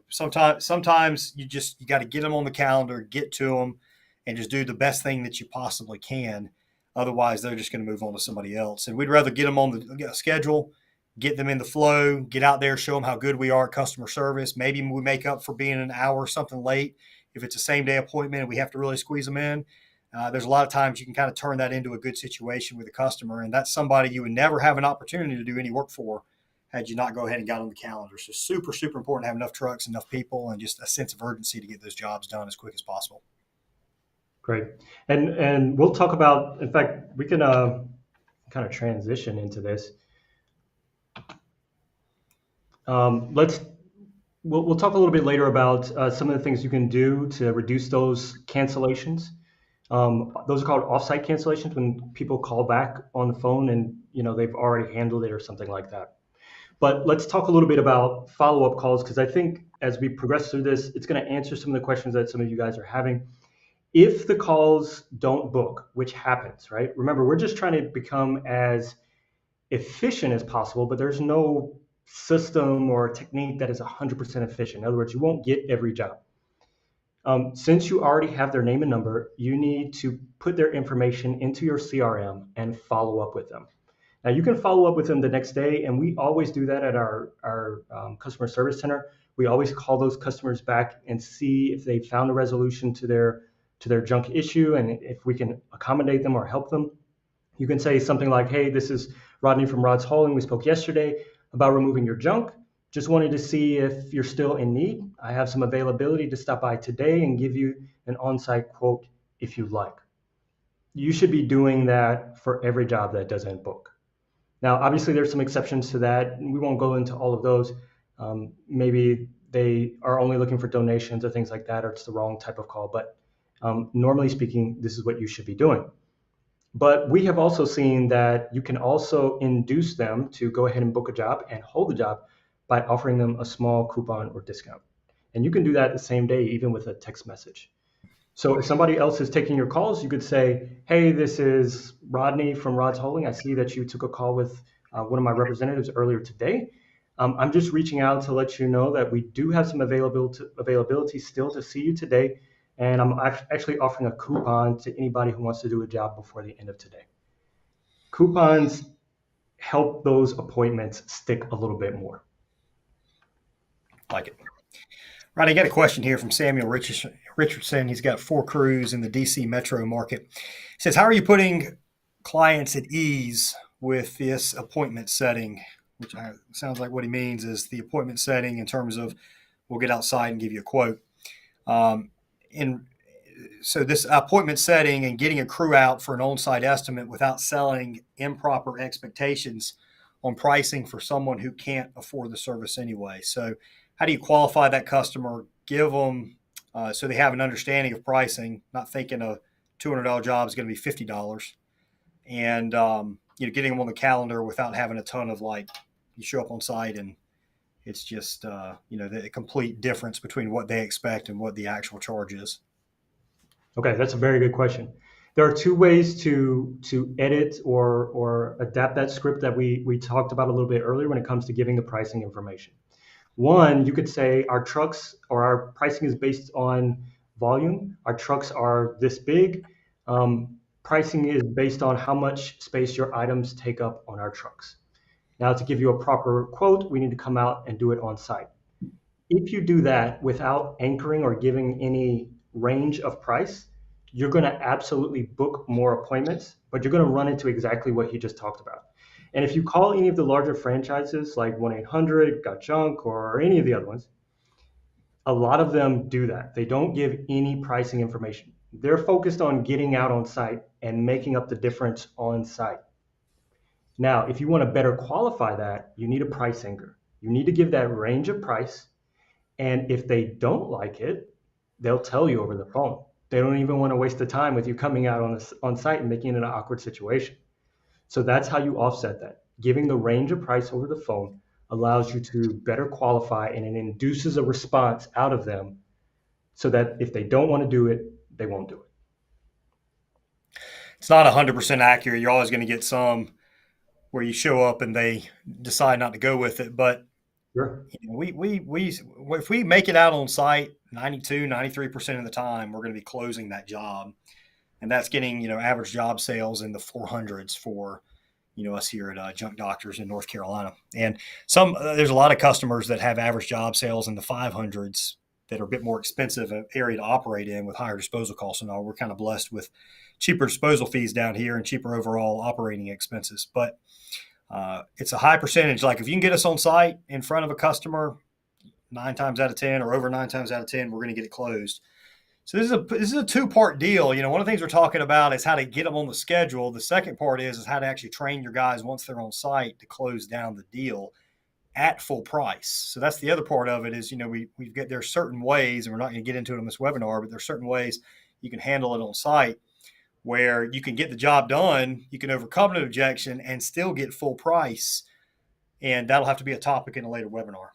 sometimes you got to get them on the calendar, get to them, and just do the best thing that you possibly can. Otherwise, they're just going to move on to somebody else. And we'd rather get them on the schedule, get them in the flow, get out there, show them how good we are at customer service. Maybe we make up for being an hour or something late. If it's a same-day appointment and we have to really squeeze them in, there's a lot of times you can kind of turn that into a good situation with a customer. And that's somebody you would never have an opportunity to do any work for had you not go ahead and got on the calendar. So super, super important to have enough trucks, enough people, and just a sense of urgency to get those jobs done as quick as possible. Great. And we'll talk about, in fact, we can kind of transition into this. We'll talk a little bit later about some of the things you can do to reduce those cancellations. Those are called offsite cancellations, when people call back on the phone and they've already handled it or something like that. But let's talk a little bit about follow-up calls, because I think as we progress through this, it's going to answer some of the questions that some of you guys are having. If the calls don't book, which happens, right? Remember, we're just trying to become as efficient as possible, but there's no system or technique that is 100% efficient. In other words, you won't get every job. Since you already have their name and number, you need to put their information into your CRM and follow up with them. Now, you can follow up with them the next day, and we always do that at our customer service center. We always call those customers back and see if they found a resolution to their junk issue and if we can accommodate them or help them. You can say something like, hey, this is Rodney from Rod's Hauling. We spoke yesterday about removing your junk. Just wanted to see if you're still in need. I have some availability to stop by today and give you an on-site quote if you like. You should be doing that for every job that doesn't book. Now, obviously, there's some exceptions to that. We won't go into all of those. Maybe they are only looking for donations or things like that, or it's the wrong type of call. But normally speaking, this is what you should be doing. But we have also seen that you can also induce them to go ahead and book a job and hold the job by offering them a small coupon or discount. And you can do that the same day, even with a text message. So if somebody else is taking your calls, you could say, hey, this is Rodney from Rod's Holding. I see that you took a call with one of my representatives earlier today. I'm just reaching out to let you know that we do have some availability still to see you today. And I'm actually offering a coupon to anybody who wants to do a job before the end of today. Coupons help those appointments stick a little bit more. Like it. Right, I got a question here from Samuel Richardson. He's got 4 crews in the DC metro market. He says, how are you putting clients at ease with this appointment setting? Which sounds like what he means is the appointment setting in terms of we'll get outside and give you a quote. So this appointment setting and getting a crew out for an on-site estimate without selling improper expectations on pricing for someone who can't afford the service anyway. So how do you qualify that customer, give them so they have an understanding of pricing, not thinking a $200 job is going to be $50, and getting them on the calendar without having a ton of you show up on site and it's just the complete difference between what they expect and what the actual charge is. Okay, that's a very good question. There are 2 ways to edit or adapt that script that we talked about a little bit earlier when it comes to giving the pricing information. One, you could say our trucks or our pricing is based on volume. Our trucks are this big. Pricing is based on how much space your items take up on our trucks. Now, to give you a proper quote, we need to come out and do it on site. If you do that without anchoring or giving any range of price, you're going to absolutely book more appointments, but you're going to run into exactly what he just talked about. And if you call any of the larger franchises like 1-800, Got Junk, or any of the other ones, a lot of them do that. They don't give any pricing information. They're focused on getting out on site and making up the difference on site. Now, if you want to better qualify that, you need a price anchor. You need to give that range of price. And if they don't like it, they'll tell you over the phone. They don't even want to waste the time with you coming out on site and making it an awkward situation. So that's how you offset that. Giving the range of price over the phone allows you to better qualify, and it induces a response out of them so that if they don't want to do it, they won't do it. It's not 100% accurate. You're always going to get some where you show up and they decide not to go with it. But sure. If we make it out on site 93% of the time, we're going to be closing that job. And that's getting, average job sales in the 400s for, us here at Junk Doctors in North Carolina. And there's a lot of customers that have average job sales in the 500s that are a bit more expensive area to operate in with higher disposal costs and all. We're kind of blessed with cheaper disposal fees down here and cheaper overall operating expenses. But it's a high percentage. Like if you can get us on site in front of a customer 9 times out of 10 or over 9 times out of 10, we're going to get it closed. So this is a 2-part deal. One of the things we're talking about is how to get them on the schedule. The second part is how to actually train your guys once they're on site to close down the deal at full price. So that's the other part of it is, there's certain ways, and we're not going to get into it on this webinar, but there's certain ways you can handle it on site where you can get the job done, you can overcome an objection and still get full price. And that'll have to be a topic in a later webinar.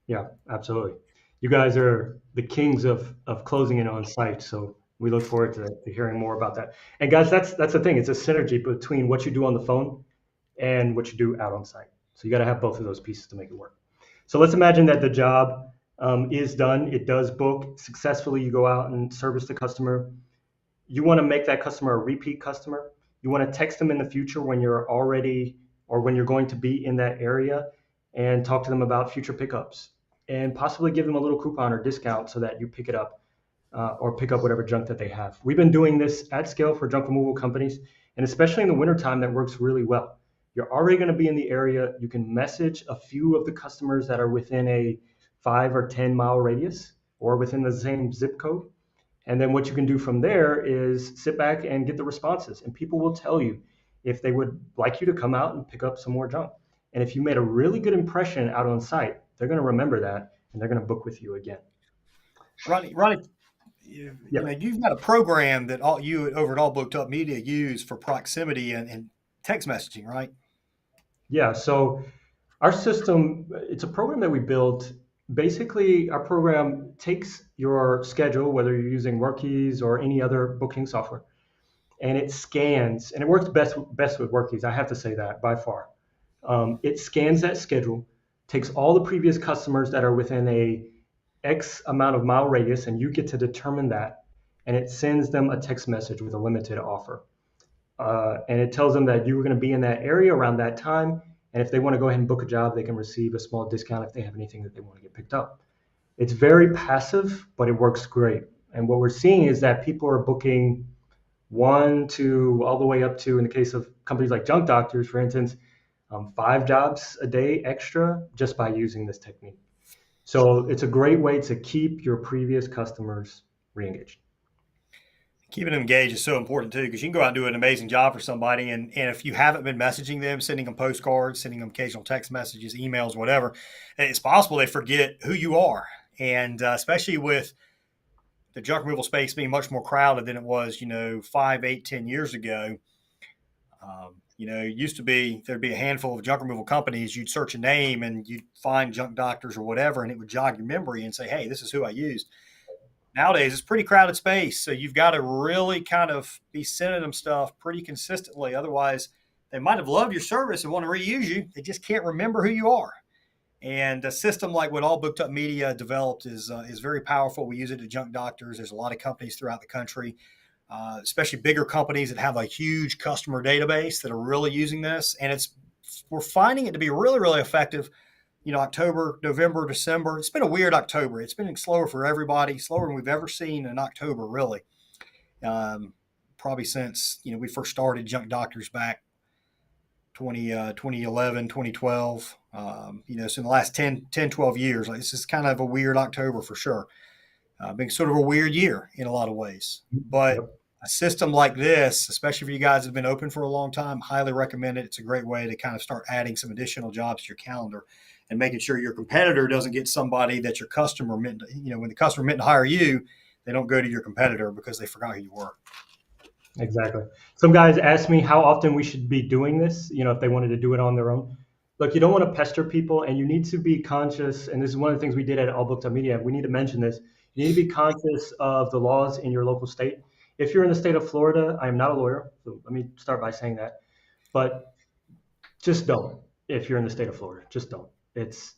Yeah, absolutely. You guys are the kings of closing it on site. So we look forward to hearing more about that. And guys, that's the thing. It's a synergy between what you do on the phone and what you do out on site. So you got to have both of those pieces to make it work. So let's imagine that the job is done. It does book successfully. You go out and service the customer. You want to make that customer a repeat customer. You want to text them in the future when you're already or when you're going to be in that area and talk to them about future pickups and possibly give them a little coupon or discount so that you pick it up or pick up whatever junk that they have. We've been doing this at scale for junk removal companies, and especially in the wintertime, that works really well. You're already going to be in the area. You can message a few of the customers that are within a 5 or 10 mile radius or within the same zip code. And then what you can do from there is sit back and get the responses. And people will tell you if they would like you to come out and pick up some more junk. And if you made a really good impression out on site, they're going to remember that and they're going to book with you again. Ronnie, you Yep. know, you've got a program that all you over at All Booked Up Media use for proximity and text messaging, right? Yeah. So our system, it's a program that we built. Basically, our program takes your schedule, whether you're using Workies or any other booking software, and it scans, and it works best with Workies. I have to say that by far. It scans that schedule, takes all the previous customers that are within a X amount of mile radius, and you get to determine that, and it sends them a text message with a limited offer. And it tells them that you were going to be in that area around that time. And if they want to go ahead and book a job, they can receive a small discount if they have anything that they want to get picked up. It's very passive, but it works great. And what we're seeing is that people are booking one to all the way up to, in the case of companies like Junk Doctors, for instance, 5 jobs a day extra just by using this technique. So it's a great way to keep your previous customers re-engaged. Keeping them engaged is so important too, because you can go out and do an amazing job for somebody. And if you haven't been messaging them, sending them postcards, sending them occasional text messages, emails, whatever, it's possible they forget who you are. And especially with the junk removal space being much more crowded than it was, 5, 8, 10 years ago. It used to be there'd be a handful of junk removal companies. You'd search a name and you'd find Junk Doctors or whatever, and it would jog your memory and say, hey, this is who I used. Nowadays, it's pretty crowded space, so you've got to really kind of be sending them stuff pretty consistently. Otherwise, they might have loved your service and want to reuse you. They just can't remember who you are. And a system like what All Booked Up Media developed is very powerful. We use it at Junk Doctors. There's a lot of companies throughout the country, especially bigger companies that have a huge customer database that are really using this. And we're finding it to be really, really effective. October, November, December. It's been a weird October. It's been slower for everybody, slower than we've ever seen in October, really. Probably since, we first started Junk Doctors back 2011, 2012. So in the last 10, 12 years, this is kind of a weird October for sure. Been sort of a weird year in a lot of ways. But Yep. a system like this, especially for you guys that have been open for a long time, highly recommend it. It's a great way to kind of start adding some additional jobs to your calendar and making sure your competitor doesn't get somebody that your customer meant to, when the customer meant to hire you, they don't go to your competitor because they forgot who you were. Exactly. Some guys ask me how often we should be doing this, if they wanted to do it on their own. Look, you don't want to pester people, and you need to be conscious. And this is one of the things we did at All Booked Up Media. We need to mention this. You need to be conscious of the laws in your local state. If you're in the state of Florida, I am not a lawyer, so let me start by saying that. But just don't. If you're in the state of Florida, just don't. It's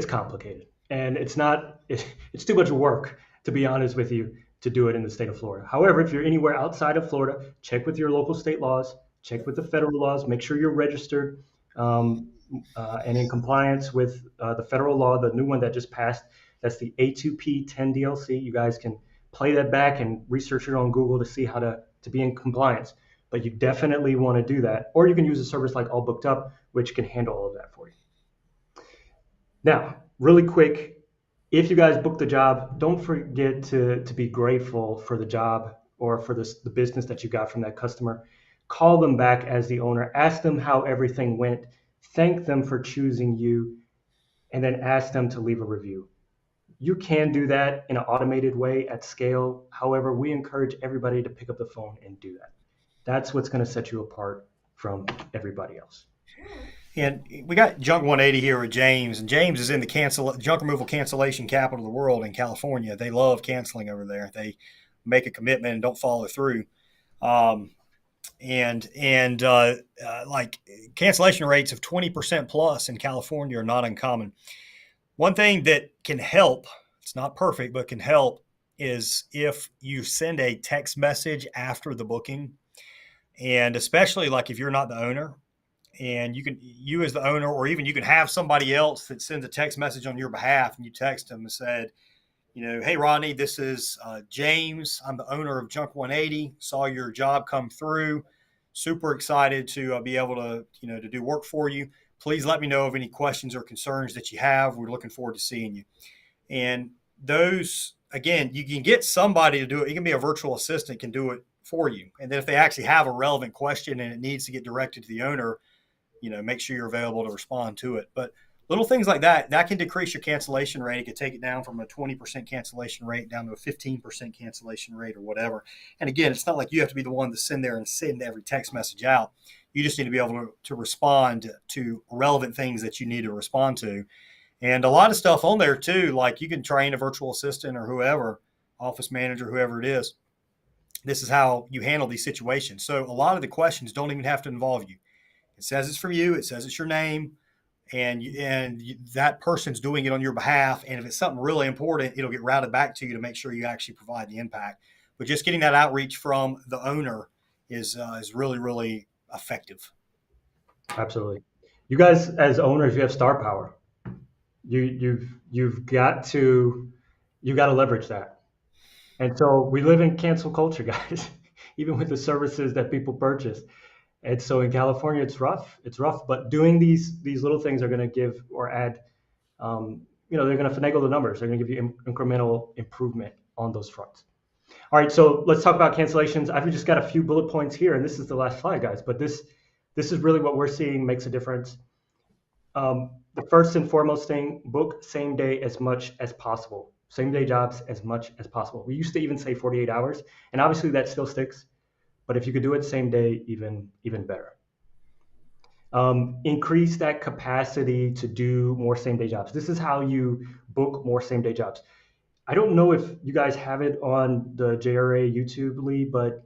complicated, and it's too much work, to be honest with you, to do it in the state of Florida. However, if you're anywhere outside of Florida, check with your local state laws, check with the federal laws, make sure you're registered and in compliance with the federal law, the new one that just passed. That's the A2P 10 DLC. You guys can play that back and research it on Google to see how to be in compliance. But you definitely want to do that. Or you can use a service like All Booked Up, which can handle all of that for you. Now, really quick, if you guys book the job, don't forget to be grateful for the job or for the business that you got from that customer. Call them back as the owner. Ask them how everything went. Thank them for choosing you, and then ask them to leave a review. You can do that in an automated way at scale. However, we encourage everybody to pick up the phone and do that. That's what's going to set you apart from everybody else. And we got Junk 180 here with James, and James is in the junk removal cancellation capital of the world in California. They love canceling over there. They make a commitment and don't follow through. Like cancellation rates of 20% plus in California are not uncommon. One thing that can help, it's not perfect, but can help, is if you send a text message after the booking. And especially like if you're not the owner, and you as the owner, or even you can have somebody else that sends a text message on your behalf, and you text them and said, hey, Rodney, this is James. I'm the owner of Junk 180. Saw your job come through. Super excited to be able to, to do work for you. Please let me know of any questions or concerns that you have. We're looking forward to seeing you. And those, again, you can get somebody to do it. It can be a virtual assistant can do it for you. And then if they actually have a relevant question and it needs to get directed to the owner, make sure you're available to respond to it. But little things like that can decrease your cancellation rate. It could take it down from a 20% cancellation rate down to a 15% cancellation rate or whatever. And again, it's not like you have to be the one to send every text message out. You just need to be able to respond to relevant things that you need to respond to. And a lot of stuff on there too, like you can train a virtual assistant or whoever, office manager, whoever it is. This is how you handle these situations. So a lot of the questions don't even have to involve you. It says it's from you. It says it's your name. And that person's doing it on your behalf. And if it's something really important, it'll get routed back to you to make sure you actually provide the impact. But just getting that outreach from the owner is really, really effective. Absolutely. You guys, as owners, you have star power. You've got to leverage that. And so we live in cancel culture, guys, even with the services that people purchase. And so in California, it's rough. But doing these little things are going to give or add, they're going to finagle the numbers. They're going to give you incremental improvement on those fronts. All right, so let's talk about cancellations. I've just got a few bullet points here, and this is the last slide, guys. But this is really what we're seeing makes a difference. The first and foremost thing, book same day as much as possible. Same day jobs as much as possible. We used to even say 48 hours, and obviously that still sticks. But if you could do it same day, even better. Increase that capacity to do more same day jobs. This is how you book more same day jobs. I don't know if you guys have it on the JRA YouTube, Lee, but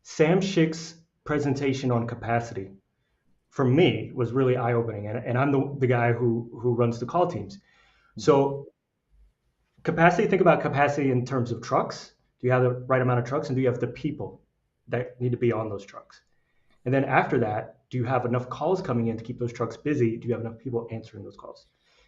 Sam Schick's presentation on capacity for me was really eye-opening, and I'm the guy who runs the call teams. So capacity, think about capacity in terms of trucks. Do you have the right amount of trucks, and do you have the people that need to be on those trucks? And then after that, do you have enough calls coming in to keep those trucks busy? Do you have enough people answering those calls?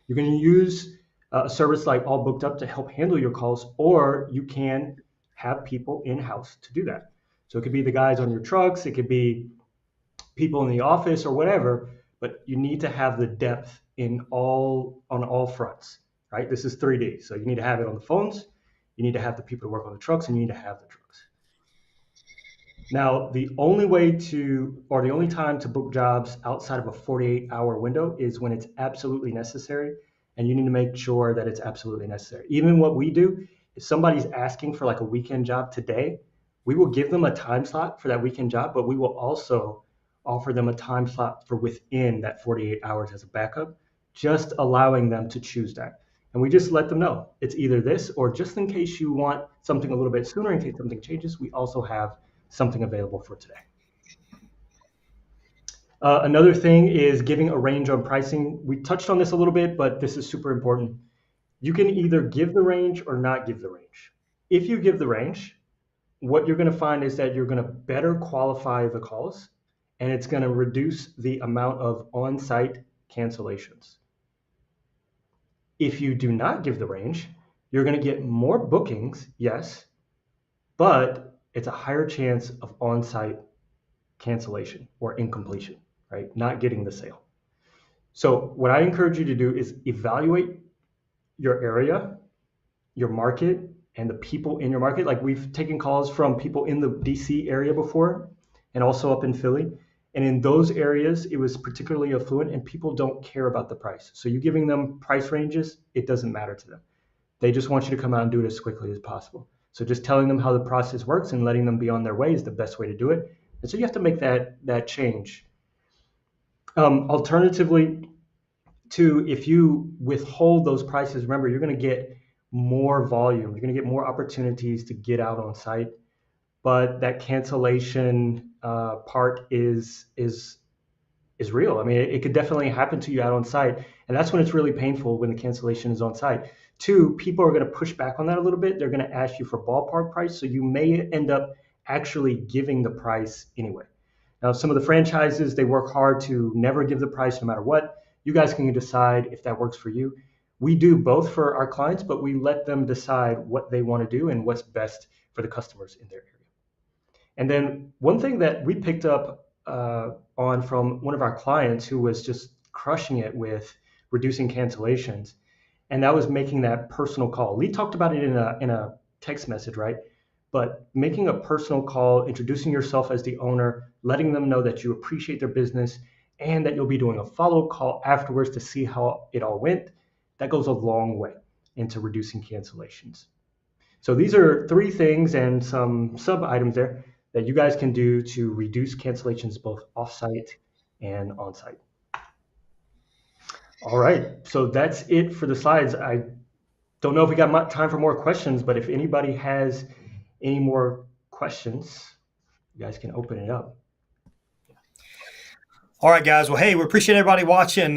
You can use a service like All Booked Up to help handle your calls, or you can have people in-house to do that. So it could be the guys on your trucks, it could be people in the office or whatever, but you need to have the depth on all fronts, right? This is 3D. So you need to have it on the phones, you need to have the people to work on the trucks, and you need to have the trucks. Now, the only time to book jobs outside of a 48-hour window is when it's absolutely necessary, and you need to make sure that it's absolutely necessary. Even what we do, if somebody's asking for like a weekend job today, we will give them a time slot for that weekend job, but we will also offer them a time slot for within that 48 hours as a backup, just allowing them to choose that. And we just let them know it's either this, or just in case you want something a little bit sooner, in case something changes, we also have something available for today. Another thing is giving a range on pricing. We touched on this a little bit, but this is super important. You can either give the range or not give the range. If you give the range, what you're going to find is that you're going to better qualify the calls, and it's going to reduce the amount of on-site cancellations. If you do not give the range, you're going to get more bookings, yes, but it's a higher chance of on-site cancellation or incompletion, right? Not getting the sale. So what I encourage you to do is evaluate your area, your market, and the people in your market. Like we've taken calls from people in the DC area before and also up in Philly. And in those areas, it was particularly affluent and people don't care about the price. So you giving them price ranges, it doesn't matter to them. They just want you to come out and do it as quickly as possible. So just telling them how the process works and letting them be on their way is the best way to do it. And so you have to make that change. Alternatively, if you withhold those prices, remember, you're going to get more volume. You're going to get more opportunities to get out on site. But that cancellation part is real. I mean, it could definitely happen to you out on site. And that's when it's really painful, when the cancellation is on site. 2, people are going to push back on that a little bit. They're going to ask you for ballpark price. So you may end up actually giving the price anyway. Now, some of the franchises, they work hard to never give the price no matter what. You guys can decide if that works for you. We do both for our clients, but we let them decide what they want to do and what's best for the customers in their area. And then one thing that we picked up on from one of our clients who was just crushing it with reducing cancellations, and that was making that personal call. Lee talked about it in a text message, right? but making a personal call, introducing yourself as the owner, letting them know that you appreciate their business and that you'll be doing a follow-up call afterwards to see how it all went, that goes a long way into reducing cancellations. So these are 3 things and some sub items there that you guys can do to reduce cancellations both offsite and onsite. All right, so that's it for the slides. I don't know if we got time for more questions, but if anybody has any more questions, you guys can open it up. All right, guys. Well, hey, we appreciate everybody watching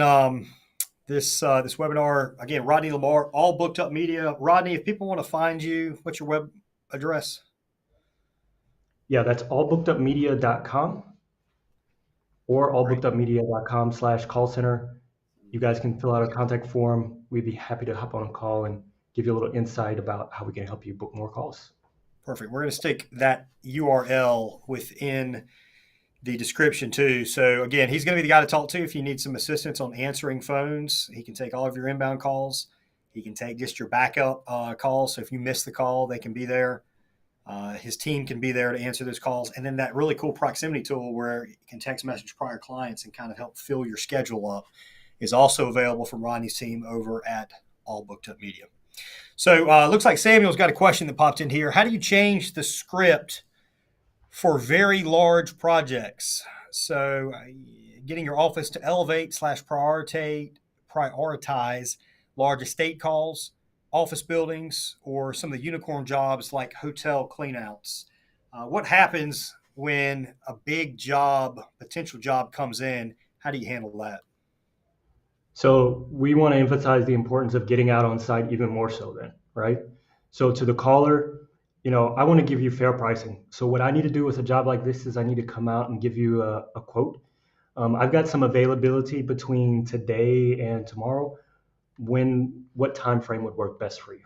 this webinar. Again, Rodney Lamar, All Booked Up Media. Rodney, if people want to find you, what's your web address? Yeah, that's allbookedupmedia.com or allbookedupmedia.com/call center. You guys can fill out a contact form. We'd be happy to hop on a call and give you a little insight about how we can help you book more calls. Perfect. We're going to stick that URL within the description too. So again, he's going to be the guy to talk to if you need some assistance on answering phones. He can take all of your inbound calls. He can take just your backup calls. So if you miss the call, they can be there. His team can be there to answer those calls. And then that really cool proximity tool where you can text message prior clients and kind of help fill your schedule up is also available from Rodney's team over at All Booked Up Media. So looks like Samuel's got a question that popped in here. How do you change the script for very large projects? So getting your office to elevate/prioritize large estate calls, office buildings, or some of the unicorn jobs like hotel cleanouts. What happens when a big potential job comes in? How do you handle that? So we want to emphasize the importance of getting out on site even more so then, right? So to the caller, I want to give you fair pricing. So what I need to do with a job like this is I need to come out and give you a quote. I've got some availability between today and tomorrow. What time frame would work best for you,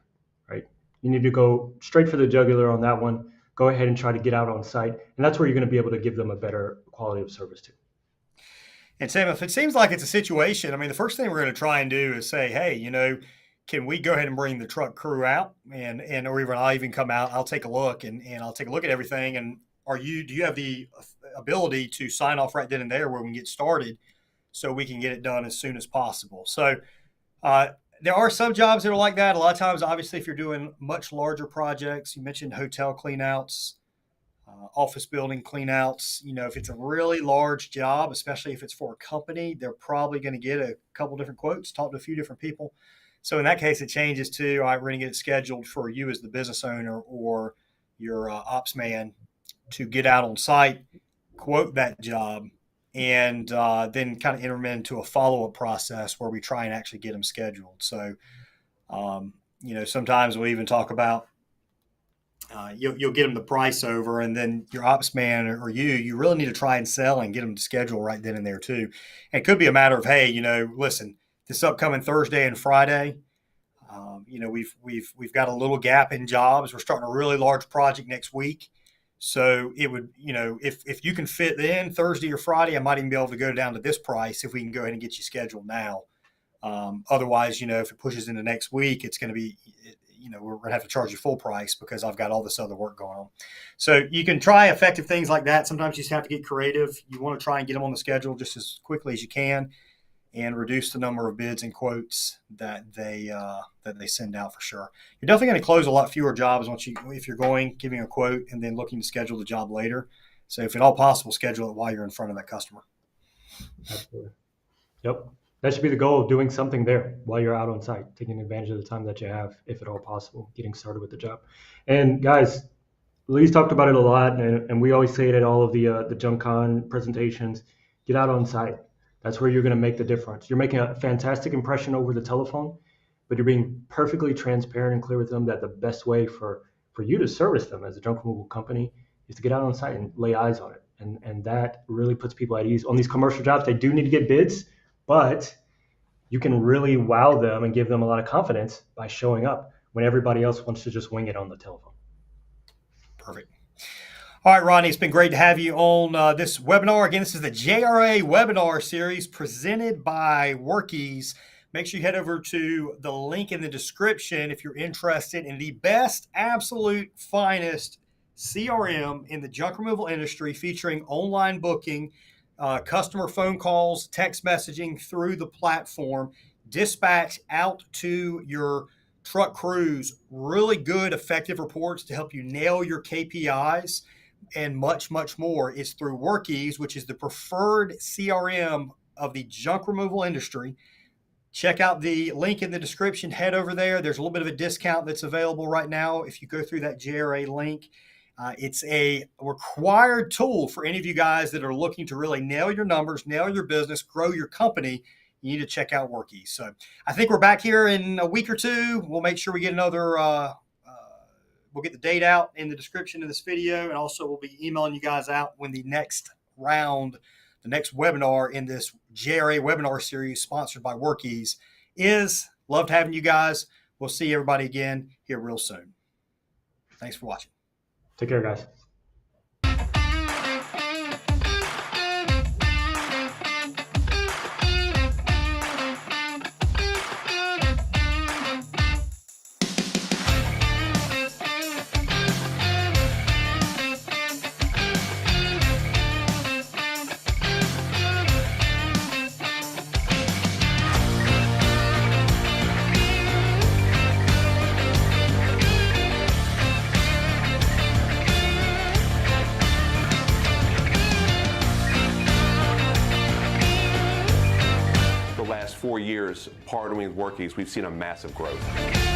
right? You need to go straight for the jugular on that one. Go ahead and try to get out on site. And that's where you're going to be able to give them a better quality of service too. And Sam, if it seems like it's a situation, the first thing we're going to try and do is say, hey, can we go ahead and bring the truck crew out or even I'll even come out, I'll take a look and I'll take a look at everything. And do you have the ability to sign off right then and there where we can get started so we can get it done as soon as possible? So there are some jobs that are like that. A lot of times, obviously, if you're doing much larger projects, you mentioned hotel cleanouts, office building cleanouts. If it's a really large job, especially if it's for a company, they're probably going to get a couple different quotes, talk to a few different people. So in that case, it changes to, all right, we're going to get it scheduled for you as the business owner or your ops man to get out on site, quote that job, and then kind of enter them into a follow-up process where we try and actually get them scheduled. So, sometimes we even talk about you'll get them the price over, and then your ops man or you really need to try and sell and get them to schedule right then and there too. And it could be a matter of, hey, listen, this upcoming Thursday and Friday, we've got a little gap in jobs. We're starting a really large project next week. So it would, if you can fit in Thursday or Friday, I might even be able to go down to this price if we can go ahead and get you scheduled now. Otherwise, if it pushes into next week, it's going to be, we're going to have to charge you full price because I've got all this other work going on. So you can try effective things like that. Sometimes you just have to get creative. You want to try and get them on the schedule just as quickly as you can and reduce the number of bids and quotes that they send out for sure. You're definitely going to close a lot fewer jobs if you're giving a quote and then looking to schedule the job later. So if at all possible, schedule it while you're in front of that customer. Absolutely. Yep. That should be the goal, of doing something there while you're out on site, taking advantage of the time that you have, if at all possible, getting started with the job. And guys, Lee's talked about it a lot, and we always say it at all of the JunkCon presentations, get out on site. That's where you're going to make the difference. You're making a fantastic impression over the telephone, but you're being perfectly transparent and clear with them that the best way for you to service them as a junk removal company is to get out on site and lay eyes on it. And that really puts people at ease. On these commercial jobs, they do need to get bids, but you can really wow them and give them a lot of confidence by showing up when everybody else wants to just wing it on the telephone. Perfect. All right, Ronnie, it's been great to have you on this webinar. Again, this is the JRA webinar series presented by Workiz. Make sure you head over to the link in the description if you're interested in the best, absolute finest CRM in the junk removal industry, featuring online booking, customer phone calls, text messaging through the platform, dispatch out to your truck crews, really good, effective reports to help you nail your KPIs, and much, much more is through WorkEase, which is the preferred CRM of the junk removal industry. Check out the link in the description. Head over there. There's a little bit of a discount that's available right now if you go through that JRA link. It's a required tool for any of you guys that are looking to really nail your numbers, nail your business, grow your company. You need to check out WorkEase. So I think we're back here in a week or two. We'll make sure we get another, we'll get the date out in the description of this video. And also we'll be emailing you guys out when the next round, the next webinar in this JRA webinar series sponsored by WorkEase is. Loved having you guys. We'll see everybody again here real soon. Thanks for watching. Take care, guys. The last 4 years partnering with WorkEase, we've seen a massive growth.